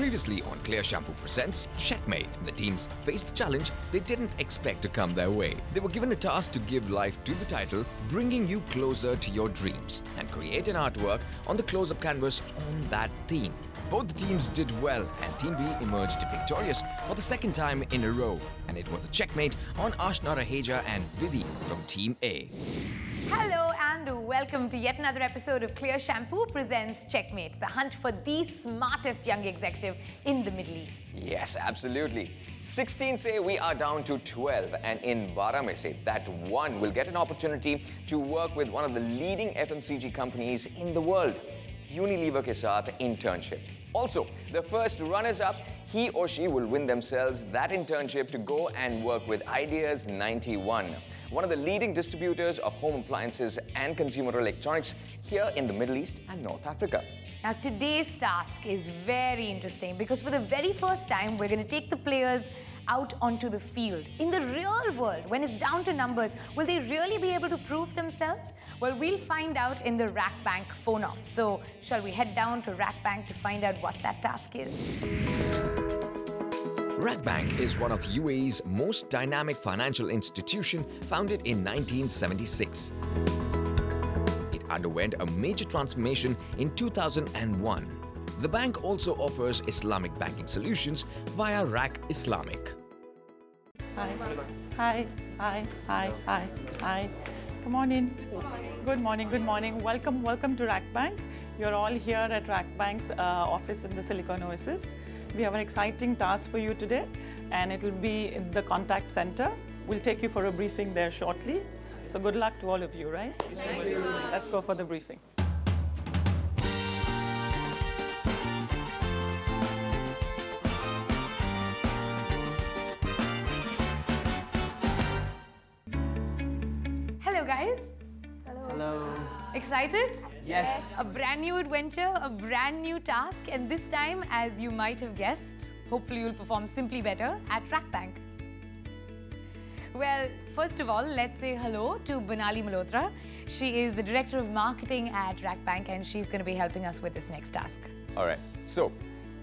Previously on Clear Shampoo Presents Checkmate, the teams faced a challenge they didn't expect to come their way. They were given a task to give life to the title, Bringing You Closer to Your Dreams, and create an artwork on the close-up canvas on that theme. Both the teams did well and Team B emerged victorious for the second time in a row. And it was a checkmate on Ashna Raheja and Vidhi from Team A. Hello and welcome to yet another episode of Clear Shampoo Presents Checkmate, the hunt for the smartest young executive in the Middle East. Yes, absolutely. 16 say we are down to 12, and in 12 mein se, that one will get an opportunity to work with one of the leading FMCG companies in the world, Unilever ke saath internship. Also, the first runners-up, he or she will win themselves that internship to go and work with Ideas 91, one of the leading distributors of home appliances and consumer electronics here in the Middle East and North Africa. Now today's task is very interesting because for the very first time we're going to take the players out onto the field. In the real world, when it's down to numbers, will they really be able to prove themselves? Well, we'll find out in the RAK Bank phone-off. So shall we head down to RAK Bank to find out what that task is? RAK Bank is one of UAE's most dynamic financial institution, founded in 1976. It underwent a major transformation in 2001. The bank also offers Islamic banking solutions via RAK Islamic. Hi. Come on in. Good morning. Welcome to RAK Bank. You're all here at RAK Bank's office in the Silicon Oasis. We have an exciting task for you today, and it will be in the contact center. We'll take you for a briefing there shortly. So good luck to all of you, right? Thank you. Let's go for the briefing. Hello guys. Hello. Excited? Yes. A brand new adventure, a brand new task, and this time, as you might have guessed, hopefully you'll perform simply better at RAK Bank. Well, first of all, let's say hello to Banali Malhotra. She is the Director of Marketing at RAK Bank, and she's going to be helping us with this next task. All right. So,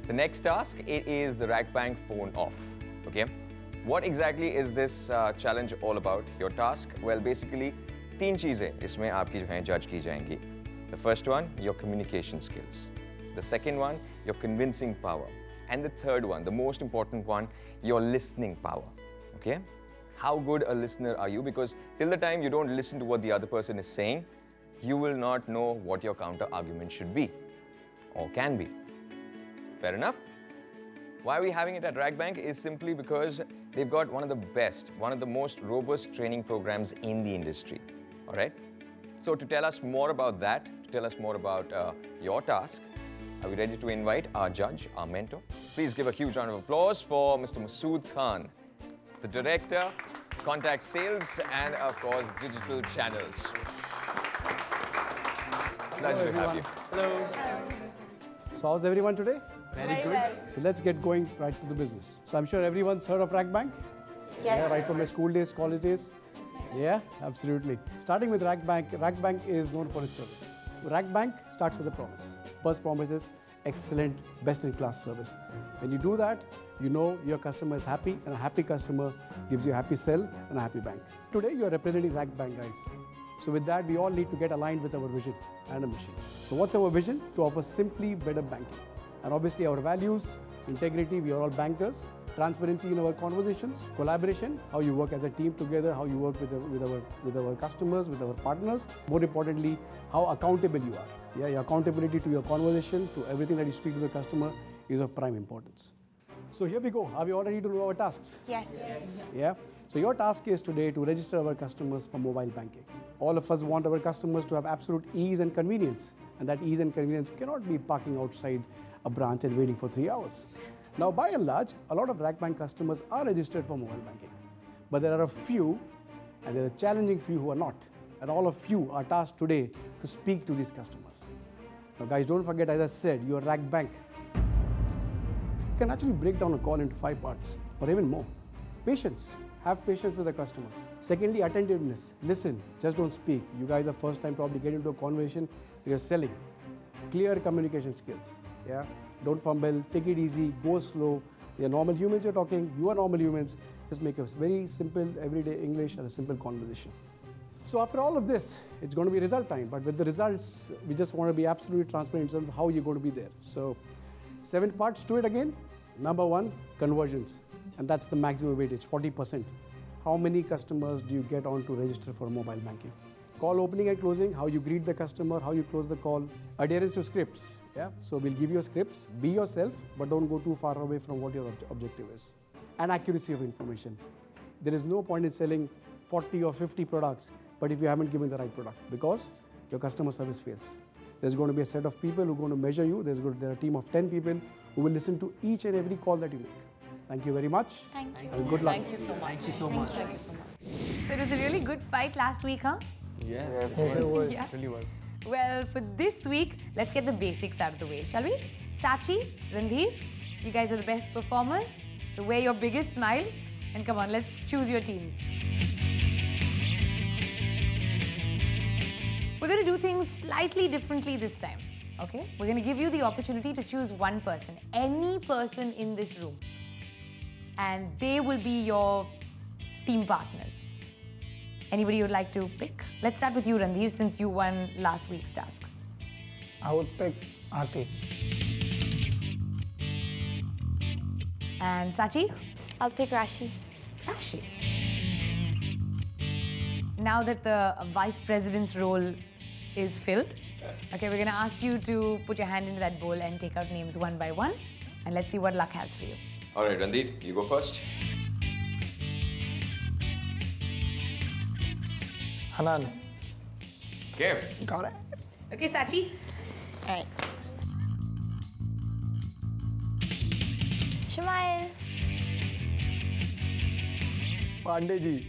the next task, it is the RAK Bank phone off. Okay. What exactly is this challenge all about? Your task? Well, basically, तीन चीजें इसमें आपकी जो हैं जज की जाएंगी. The first one, your communication skills. The second one, your convincing power. And the third one, the most important one, your listening power. Okay? How good a listener are you? Because till the time you don't listen to what the other person is saying, you will not know what your counter argument should be or can be. Fair enough? Why are we having it at RAK Bank is simply because they've got one of the best, one of the most robust training programs in the industry. All right? So to tell us more about that, to tell us more about your task, are we ready to invite our judge, our mentor? Please give a huge round of applause for Mr. Masood Khan, the Director, Contact Sales, and of course, Digital Channels. Pleasure to have you. Hello. So how's everyone today? Very good. So let's get going right to the business. So I'm sure everyone's heard of RAK Bank? Yes. Yeah, right from your school days, college days? Yeah, absolutely. Starting with RAK Bank is known for its service. RAK Bank starts with a promise. First promise is excellent, best-in-class service. When you do that, you know your customer is happy, and a happy customer gives you a happy sell and a happy bank. Today, you're representing RAK Bank, guys. So with that, we all need to get aligned with our vision and a mission. So what's our vision? To offer simply better banking. And obviously our values, integrity, we are all bankers. Transparency in our conversations, collaboration, how you work as a team together, how you work with our customers, with our partners. More importantly, how accountable you are. Yeah, your accountability to your conversation, to everything that you speak to the customer is of prime importance. So here we go. Are we all ready to do our tasks? Yes. Yeah. So your task is today to register our customers for mobile banking. All of us want our customers to have absolute ease and convenience. And that ease and convenience cannot be parking outside a branch and waiting for 3 hours. Now, by and large, a lot of RAK Bank customers are registered for mobile banking. But there are a few, and there are a challenging few who are not. And all of you are tasked today to speak to these customers. Now, guys, don't forget, as I said, you are RAK Bank. You can actually break down a call into 5 parts, or even more. Patience. Have patience with the customers. Secondly, attentiveness. Listen, just don't speak. You guys are first time probably getting into a conversation, you're selling. Clear communication skills. Yeah. Don't fumble, take it easy, go slow. They're normal humans you're talking, you are normal humans. Just make a very simple, everyday English and a simple conversation. So after all of this, it's going to be result time. But with the results, we just want to be absolutely transparent in terms of how you're going to be there. So 7 parts to it again. Number 1, conversions. And that's the maximum weightage, 40%. How many customers do you get on to register for mobile banking? Call opening and closing, how you greet the customer, how you close the call. Adherence to scripts. Yeah? So we'll give you scripts. Be yourself, but don't go too far away from what your objective is. And accuracy of information. There is no point in selling 40 or 50 products, but if you haven't given the right product, because your customer service fails. There's going to be a set of people who are going to measure you. There are a team of 10 people who will listen to each and every call that you make. Thank you very much. Thank you. And good luck. Thank you so much. Thank you so much. Thank you so much. So it was a really good fight last week, huh? Yes, it was. Yeah. It really was. Well, for this week, let's get the basics out of the way, shall we? Sachi, Randhir, you guys are the best performers. So wear your biggest smile and come on, let's choose your teams. We're going to do things slightly differently this time, okay? We're going to give you the opportunity to choose one person, any person in this room. And they will be your team partners. Anybody you'd like to pick? Let's start with you, Randhir, since you won last week's task. I would pick Aarti. And Sachi? I'll pick Rashi. Rashi. Now that the vice president's role is filled, okay, we're going to ask you to put your hand into that bowl and take out names one by one. And let's see what luck has for you. All right, Randhir, you go first. Hanan. Okay. Got it. Okay, Sachi? All right. Shamail. Pandeji.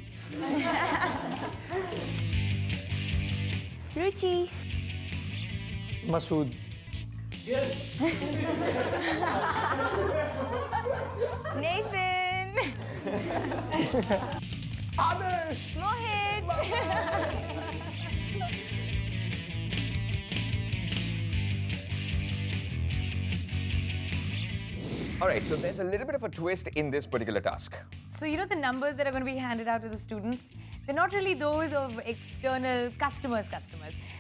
Ruchi. Masood. Nathan. Adarsh. Mohit. All right, so there's a little bit of a twist in this particular task. So you know the numbers that are going to be handed out to the students? They're not really those of external customers.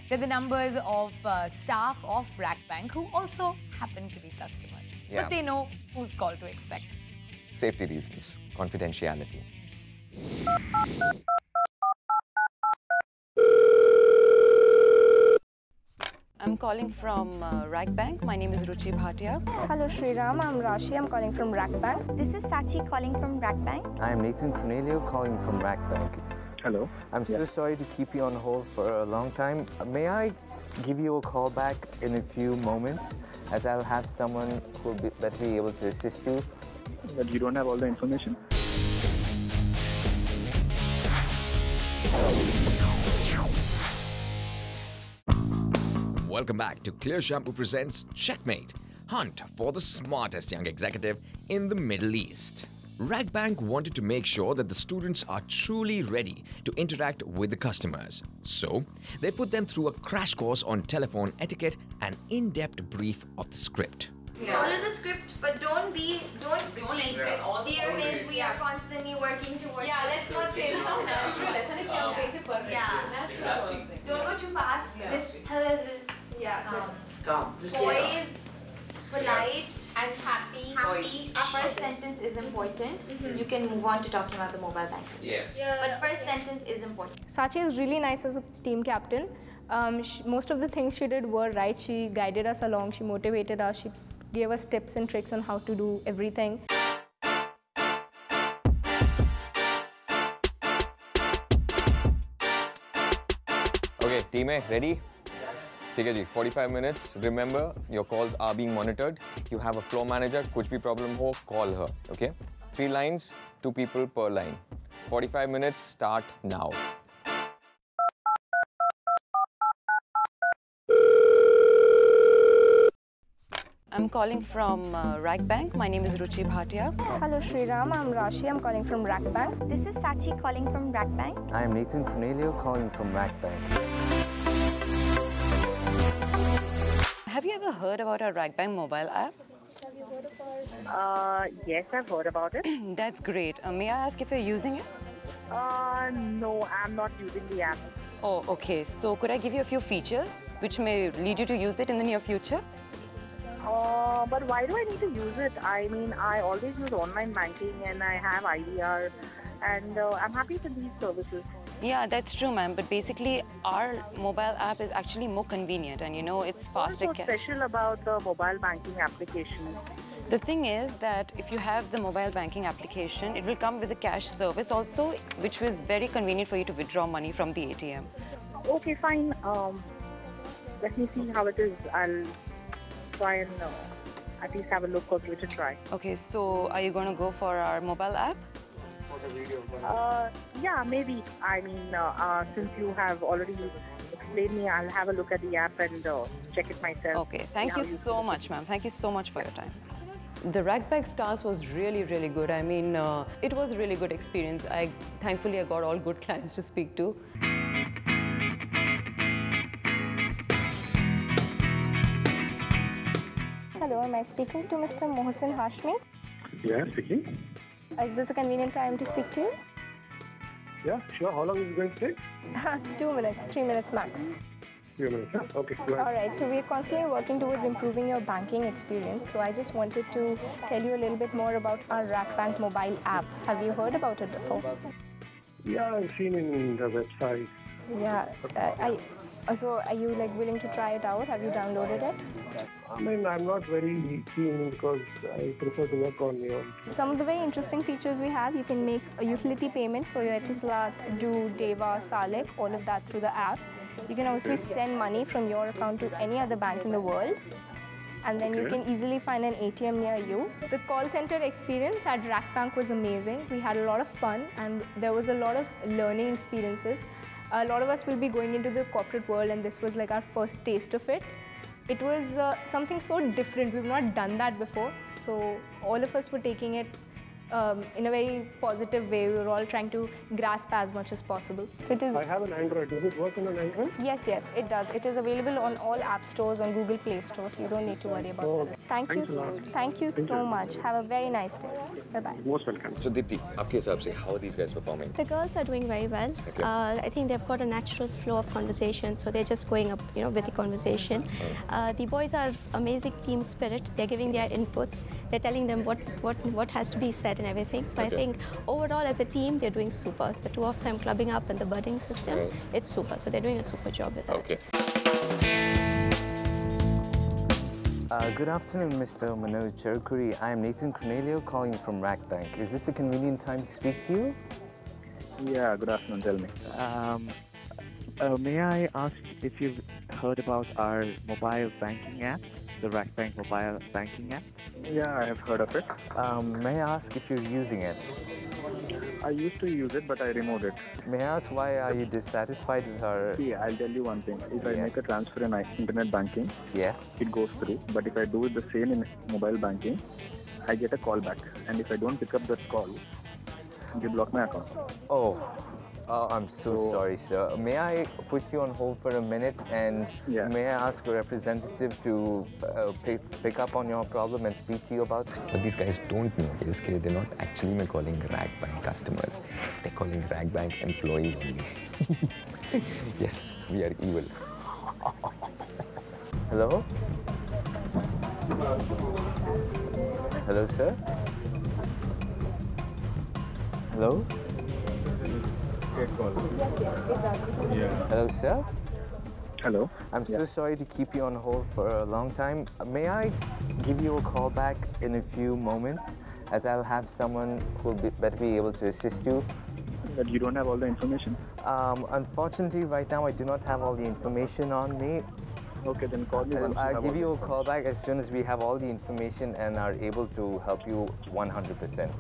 They're the numbers of staff of RACBank who also happen to be customers. Yeah. But they know whose call to expect. Safety reasons, confidentiality. I'm calling from RACBank. My name is Ruchi Bhatia. Hello, Sriram. I'm Rashi. I'm calling from RACBank. This is Sachi calling from RACBank. I am Nathan Cornelio calling from RACBank. Hello. I'm so sorry to keep you on hold for a long time. May I give you a call back in a few moments, as I'll have someone who will better be able to assist you? But you don't have all the information? Welcome back to Clear Shampoo presents Checkmate, Hunt for the smartest young executive in the Middle East. RACBank wanted to make sure that the students are truly ready to interact with the customers. So, they put them through a crash course on telephone etiquette and in-depth brief of the script. Follow the script, but don't explain all the areas we are constantly working towards. Yeah, let's not say it's not natural. Yeah. Don't go too fast. Yeah. Poised, polite, and happy. Our first sentence is important. You can move on to talking about the mobile banking. Yeah. But first sentence is important. Sachi is really nice as a team captain. Most of the things she did were right. She guided us along. She motivated us. She gave us tips and tricks on how to do everything. Okay, team A, ready? ठीक है जी, 45 minutes. Remember, your calls are being monitored. You have a floor manager. कुछ भी problem हो, call her. Okay? 3 lines, 2 people per line. 45 minutes. Start now. I'm calling from RACBank. My name is Ruchi Bhatia. Hello, Sriram. I'm Rashi. I'm calling from RACBank. This is Sachi calling from RACBank. I am Nathan Cornelio calling from RACBank. Have you ever heard about our RACBank mobile app? Yes, I've heard about it. That's great. May I ask if you're using it? No, I'm not using the app. Oh, okay. So could I give you a few features which may lead you to use it in the near future? But why do I need to use it? I mean, I always use online banking and I have IVR and I'm happy with these services. Yeah, that's true, ma'am. But basically, our mobile app is actually more convenient and, you know, it's faster. What's so special about the mobile banking application? The thing is that if you have the mobile banking application, it will come with a cash service also, which was very convenient for you to withdraw money from the ATM. Okay, fine. Let me see how it is. I'll try and at least have a look or give it a try. Okay, so are you going to go for our mobile app? Yeah, maybe. I mean, since you have already explained me, I'll have a look at the app and check it myself. Okay, thank you so much, ma'am. Thank you so much for your time. The RACBANK task was really, really good. I mean, it was a really good experience. Thankfully, I got all good clients to speak to. Hello, am I speaking to Mr. Mohsin Hashmi? Yeah, speaking. Is this a convenient time to speak to you? Yeah, sure. How long is it going to take? 2 minutes, 3 minutes max. 3 minutes, huh? Okay, go ahead. All right, so we're constantly working towards improving your banking experience. So I just wanted to tell you a little bit more about our RACBANK mobile app. Have you heard about it before? Yeah, I've seen it in the website. Yeah, so are you willing to try it out? Have you downloaded it? I mean, I'm not very keen because I prefer to work on your... Some of the very interesting features we have, you can make a utility payment for your Etisalat, Du, Deva, Salik, all of that through the app. You can obviously send money from your account to any other bank in the world. And then you can easily find an ATM near you. The call center experience at RACBANK was amazing. We had a lot of fun and there was a lot of learning experiences. A lot of us will be going into the corporate world and this was like our first taste of it. It was something so different. We've not done that before. So all of us were taking it in a very positive way. We were all trying to grasp as much as possible. So it is. I have an Android. Does it work on an Android? Yes, yes, it does. It is available on all app stores, on Google Play Store, so you don't need to worry about that. Thank you so much. Have a very nice day. Bye-bye. Most welcome. So Dipti, आपके हिसाब से how are these guys performing? The girls are doing very well. Okay. I think they've got a natural flow of conversation, so they're just going up, with the conversation. The boys are amazing team spirit. They're giving their inputs. They're telling them what has to be said and everything. So I think overall as a team, they're doing super. The two of them clubbing up in the budding system, it's super. So they're doing a super job with that. Okay. Good afternoon, Mr. Manoj Cherukuri. I am Nathan Cornelio calling from RACBANK. Is this a convenient time to speak to you? Yeah, good afternoon. Tell me. May I ask if you've heard about our mobile banking app, the RACBANK mobile banking app? Yeah, I have heard of it. May I ask if you're using it? I used to use it, but I removed it. May I ask why are you dissatisfied with our... See, I'll tell you one thing. If I make a transfer in internet banking, it goes through. But if I do it the same in mobile banking, I get a call back. And if I don't pick up that call, they block my account. Oh, I'm so sorry, sir. May I put you on hold for a minute and may I ask a representative to pick up on your problem and speak to you about it? But these guys don't know is that they're not actually calling RACBANK customers. They're calling RACBANK employees only. Yes, we are evil. Hello? Hello, sir? Hello? Hello, sir? Hello? I'm so sorry to keep you on hold for a long time. May I give you a call back in a few moments, as I'll have someone who will better be able to assist you? But you don't have all the information? Unfortunately, right now I do not have all the information on me. Okay, then call me once I'll give you a call back as soon as we have all the information and are able to help you 100%.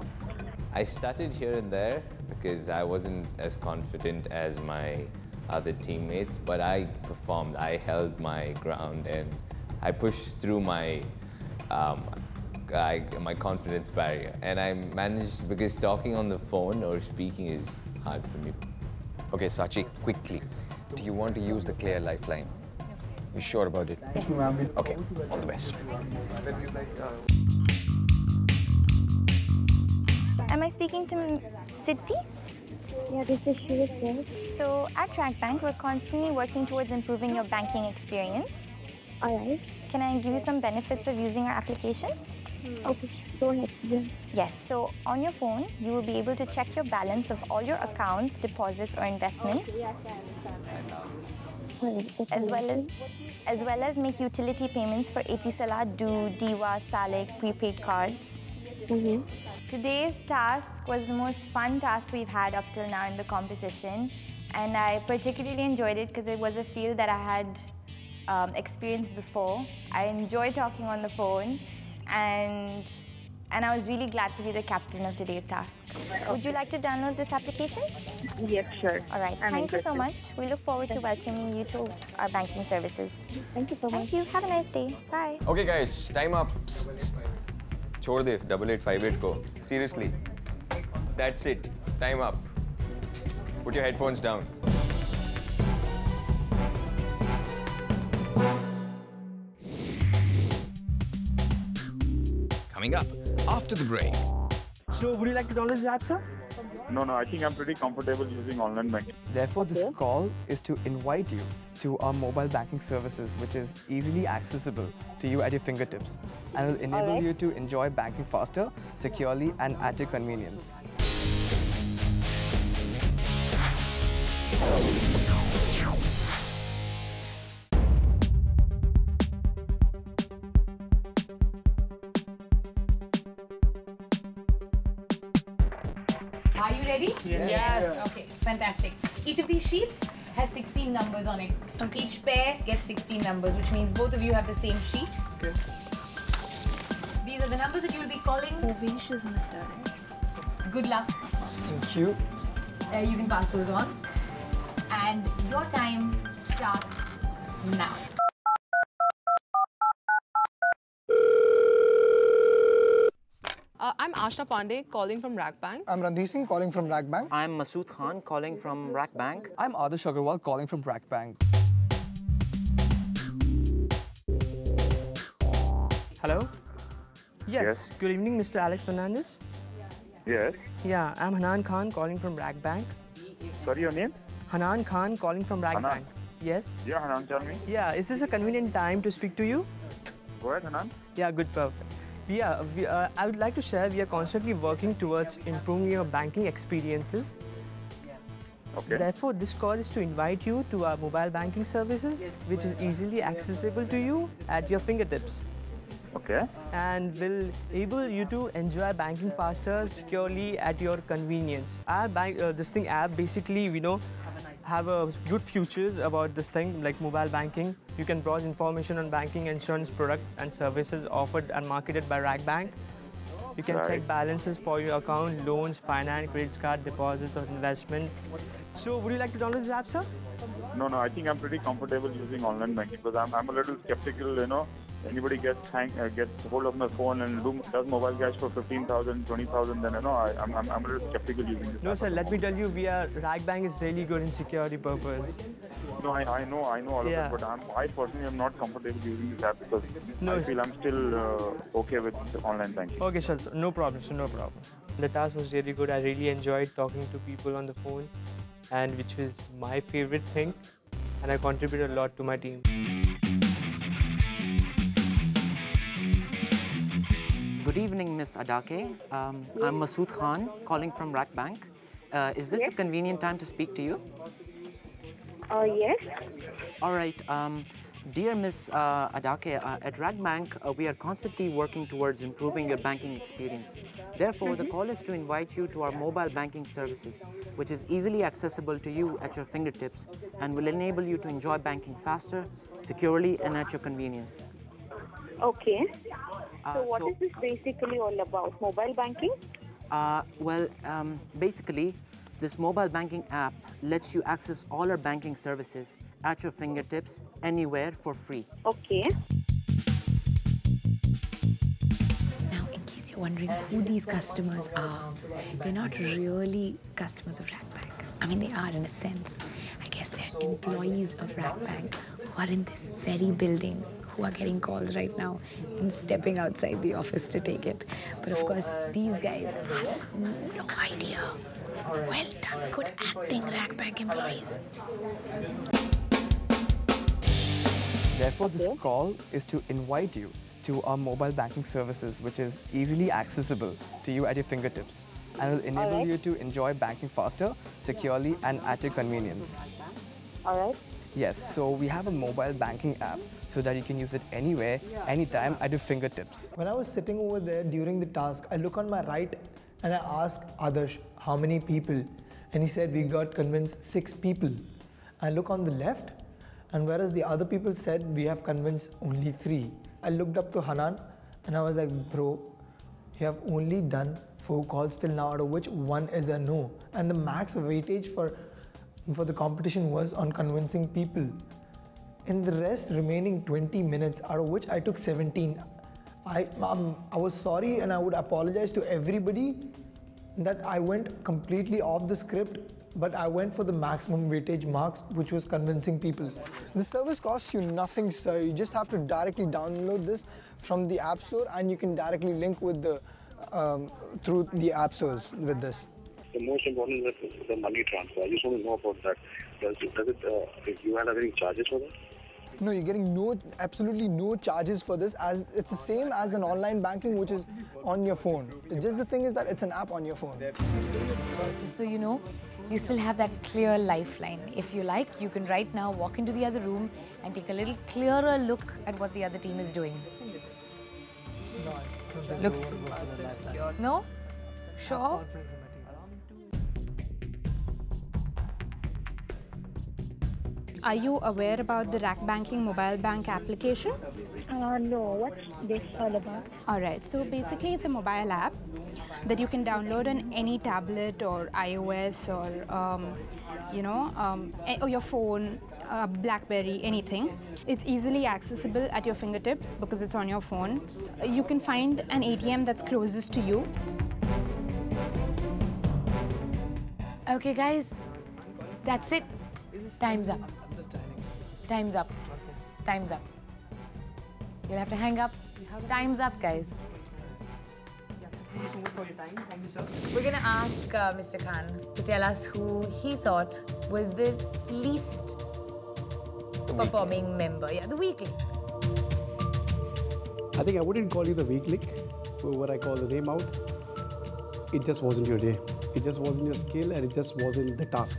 I started here and there because I wasn't as confident as my other teammates, but I performed. I held my ground and I pushed through my my confidence barrier. And I managed, because talking on the phone or speaking is hard for me. Okay, Sachi, quickly. Do you want to use the Clear Lifeline? You sure about it? Thank you, ma'am. Okay, all the best. Am I speaking to Siddhi? Yeah, this is Shivit. So at RAKBank, we're constantly working towards improving your banking experience. All right. Can I give you some benefits of using our application? Okay, go ahead. Yeah. Yes, so on your phone, you will be able to check your balance of all your accounts, deposits or investments. As well as make utility payments for Etisalat, Diva, Salik, prepaid cards. Today's task was the most fun task we've had up till now in the competition, and I particularly enjoyed it because it was a field that I had experienced before. I enjoyed talking on the phone, and I was really glad to be the captain of today's task. Would you like to download this application? Yes, sure. All right. Thank you so much. We look forward to welcoming you to our banking services. Thank you so much. Thank you. Have a nice day. Bye. Okay, guys, time up. छोड़ दे 8858 को. Seriously. That's it. Time up. Put your headphones down. Coming up after the break. So, would you like to download the app, sir? No, I think I'm pretty comfortable using online banking. Therefore, this call is to invite you to our mobile banking services, which is easily accessible to you at your fingertips and will enable you to enjoy banking faster, securely, and at your convenience. Are you ready? Yes. Okay, fantastic. Each of these sheets has 16 numbers on it. Okay. Each pair gets 16 numbers, which means both of you have the same sheet. Okay. These are the numbers that you will be calling. Good luck. Thank you. You can pass those on. And your time starts now. I'm Ashna Pandey calling from RAKBank. I'm Randhir Singh calling from RAKBank. I'm Masood Khan calling from RAKBank. I'm Adarsh Agarwal calling from RAKBank. Hello? Yes. Good evening, Mr. Alex Fernandez. Yes. Yeah, I'm Hanan Khan calling from RAKBank. Sorry, your name? Hanan Khan calling from RAKBank. Hanan. Yes? Yeah, Hanan, tell me. Yeah, is this a convenient time to speak to you? Go ahead, Hanan. Yeah, good, perfect. Yeah, I would like to share we are constantly working towards improving your banking experiences. Okay. Therefore, this call is to invite you to our mobile banking services, which is easily accessible to you at your fingertips. Okay. And will enable you to enjoy banking faster, securely, at your convenience. Our app basically, have good features about this thing like mobile banking. You can browse information on banking, insurance, product and services offered and marketed by RAKBank. You can check balances for your account, loans, finance, credit card, deposits or investment. So would you like to download this app, sir? No, I think I'm pretty comfortable using online banking because I'm a little skeptical, Anybody gets hold of my phone and does mobile cash for 15,000, 20,000, then I'm a little skeptical using this. No, sir. Let me tell you, RAKBank is really good in security purpose. No, I know all of it, but I personally am not comfortable using this app because I feel I'm still okay with online banking. Okay, sir. No problem, sir. No problem. The task was really good. I really enjoyed talking to people on the phone, and which was my favorite thing, and I contributed a lot to my team. Good evening, Miss Adake. I'm Masood Khan calling from RAKBank. Is this a convenient time to speak to you? Yes. All right. Dear Miss Adake, at RAKBank, we are constantly working towards improving your banking experience. Therefore, the call is to invite you to our mobile banking services, which is easily accessible to you at your fingertips and will enable you to enjoy banking faster, securely, and at your convenience. Okay. So what is this basically all about? Mobile banking? Basically, this mobile banking app lets you access all our banking services at your fingertips, anywhere, for free. Okay. Now, in case you're wondering who these customers are, they're not really customers of RAKBank. I mean, they are in a sense. I guess they're employees of RAKBank who are in this very building, who are getting calls right now and stepping outside the office to take it. But of course, these guys have no idea. Well done, good acting, RACBank employees. Therefore, this call is to invite you to our mobile banking services, which is easily accessible to you at your fingertips, and will enable you to enjoy banking faster, securely, and at your convenience. All right. Yes, so we have a mobile banking app so that you can use it anywhere, anytime at your fingertips. When I was sitting over there during the task, I look on my right and I asked Adarsh, how many people? And he said, we got convinced 6 people. I look on the left, and whereas the other people said, we have convinced only 3. I looked up to Hanan and I was like, bro, you have only done 4 calls till now, out of which 1 is a no. And the max weightage for the competition was on convincing people. In the rest remaining 20 minutes, out of which I took 17. I was sorry, and I would apologize to everybody that I went completely off the script, but I went for the maximum weightage marks, which was convincing people. The service costs you nothing, sir. You just have to directly download this from the App Store, and you can directly link with the through the App Stores with this. The most important is the money transfer. I just want to know about that. Does it you have any charges for that? No, you're getting absolutely no charges for this, as it's the same as an online banking which is on your phone. Just the thing is that it's an app on your phone. Just so you know, you still have that clear lifeline. If you like, you can right now walk into the other room and take a little clearer look at what the other team is doing. Looks... No? Sure? Are you aware about the RACBanking mobile bank application? No, what's this all about? Alright, so basically it's a mobile app that you can download on any tablet or iOS or, or your phone, BlackBerry, anything. It's easily accessible at your fingertips because it's on your phone. You can find an ATM that's closest to you. Okay, guys, that's it. Time's up. Time's up. Time's up. You'll have to hang up. Time's up, guys. We're going to ask Mr. Khan to tell us who he thought was the least performing member. Yeah, the weak link. I think I wouldn't call you the weak link, whoever I call the name out. It just wasn't your day. It just wasn't your skill, and it just wasn't the task.